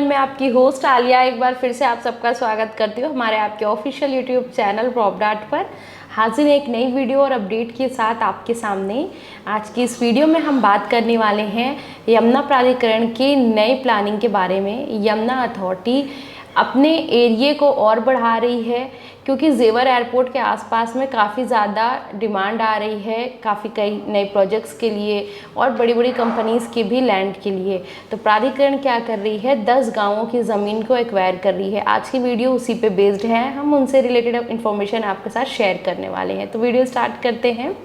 मैं आपकी होस्ट आलिया एक बार फिर से आप सबका स्वागत करती हूँ हमारे आपके ऑफिशियल यूट्यूब चैनल प्रॉपडाट पर। हाजिर एक नई वीडियो और अपडेट के साथ आपके सामने। आज की इस वीडियो में हम बात करने वाले हैं यमुना प्राधिकरण की नई प्लानिंग के बारे में। यमुना अथॉरिटी अपने एरिए को और बढ़ा रही है क्योंकि जेवर एयरपोर्ट के आसपास में काफ़ी ज़्यादा डिमांड आ रही है, काफ़ी कई नए प्रोजेक्ट्स के लिए और बड़ी बड़ी कंपनीज़ के भी लैंड के लिए। तो प्राधिकरण क्या कर रही है, 10 गांवों की ज़मीन को एक्वायर कर रही है। आज की वीडियो उसी पे बेस्ड है, हम उनसे रिलेटेड इन्फॉर्मेशन आपके साथ शेयर करने वाले हैं। तो वीडियो स्टार्ट करते हैं।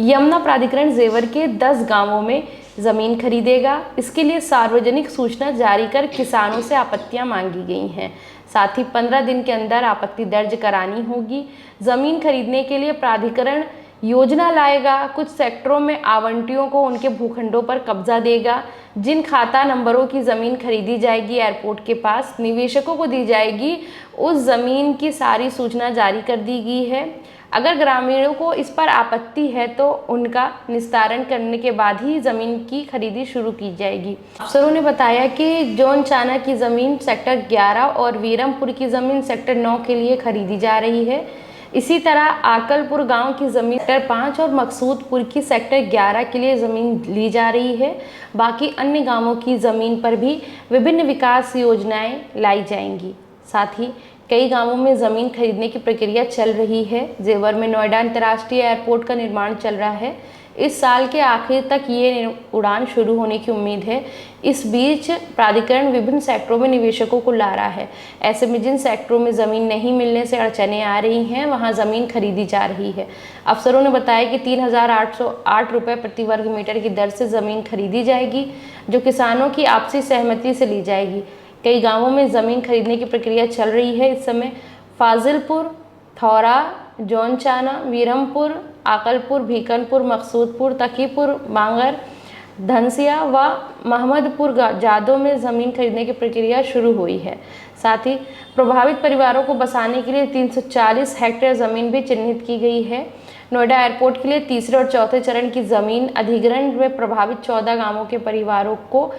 यमुना प्राधिकरण जेवर के 10 गाँवों में ज़मीन खरीदेगा। इसके लिए सार्वजनिक सूचना जारी कर किसानों से आपत्तियां मांगी गई हैं। साथ ही 15 दिन के अंदर आपत्ति दर्ज करानी होगी। ज़मीन खरीदने के लिए प्राधिकरण योजना लाएगा। कुछ सेक्टरों में आवंटियों को उनके भूखंडों पर कब्जा देगा। जिन खाता नंबरों की ज़मीन खरीदी जाएगी एयरपोर्ट के पास, निवेशकों को दी जाएगी, उस ज़मीन की सारी सूचना जारी कर दी गई है। अगर ग्रामीणों को इस पर आपत्ति है तो उनका निस्तारण करने के बाद ही ज़मीन की खरीदी शुरू की जाएगी। अफसरों ने बताया कि जोन चाना की ज़मीन सेक्टर 11 और वीरमपुर की ज़मीन सेक्टर 9 के लिए खरीदी जा रही है। इसी तरह आकलपुर गांव की ज़मीन सेक्टर 5 और मकसूदपुर की सेक्टर 11 के लिए ज़मीन ली जा रही है। बाकी अन्य गांवों की ज़मीन पर भी विभिन्न विकास योजनाएं लाई जाएंगी। साथ ही कई गांवों में ज़मीन खरीदने की प्रक्रिया चल रही है। जेवर में नोएडा अंतर्राष्ट्रीय एयरपोर्ट का निर्माण चल रहा है। इस साल के आखिर तक ये उड़ान शुरू होने की उम्मीद है। इस बीच प्राधिकरण विभिन्न सेक्टरों में निवेशकों को ला रहा है। ऐसे में जिन सेक्टरों में ज़मीन नहीं मिलने से अड़चनें आ रही हैं, वहाँ ज़मीन खरीदी जा रही है। अफसरों ने बताया कि 3,808 रुपये प्रति वर्ग मीटर की दर से ज़मीन खरीदी जाएगी, जो किसानों की आपसी सहमति से ली जाएगी। कई गांवों में ज़मीन खरीदने की प्रक्रिया चल रही है। इस समय फाजिलपुर, थौरा, जौनचाना, वीरमपुर, आकलपुर, भीकनपुर, मकसूदपुर, तकीपुर, बांगर, धनसिया व महमदपुर जादों में ज़मीन खरीदने की प्रक्रिया शुरू हुई है। साथ ही प्रभावित परिवारों को बसाने के लिए 340 हेक्टेयर ज़मीन भी चिन्हित की गई है। नोएडा एयरपोर्ट के लिए तीसरे और चौथे चरण की ज़मीन अधिग्रहण में प्रभावित 14 गांवों के परिवारों को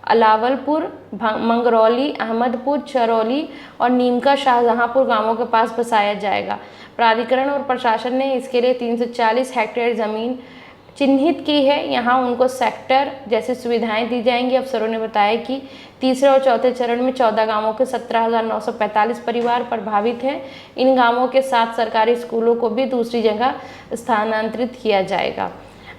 अलावलपुर, मंगरौली, अहमदपुर, चरौली और नीमका शाहजहांपुर गांवों के पास बसाया जाएगा। प्राधिकरण और प्रशासन ने इसके लिए 340 हेक्टेयर ज़मीन चिन्हित की है। यहाँ उनको सेक्टर जैसी सुविधाएं दी जाएंगी। अफसरों ने बताया कि तीसरे और चौथे चरण में 14 गांवों के 17,945 परिवार प्रभावित हैं। इन गांवों के 7 सरकारी स्कूलों को भी दूसरी जगह स्थानांतरित किया जाएगा।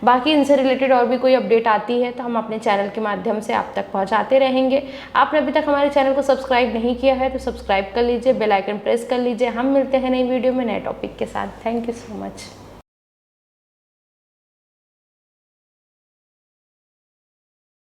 बाकी इनसे रिलेटेड और भी कोई अपडेट आती है तो हम अपने चैनल के माध्यम से आप तक पहुंचाते रहेंगे। आपने अभी तक हमारे चैनल को सब्सक्राइब नहीं किया है तो सब्सक्राइब कर लीजिए, बेल आइकन प्रेस कर लीजिए। हम मिलते हैं नई वीडियो में नए टॉपिक के साथ। Thank you so much.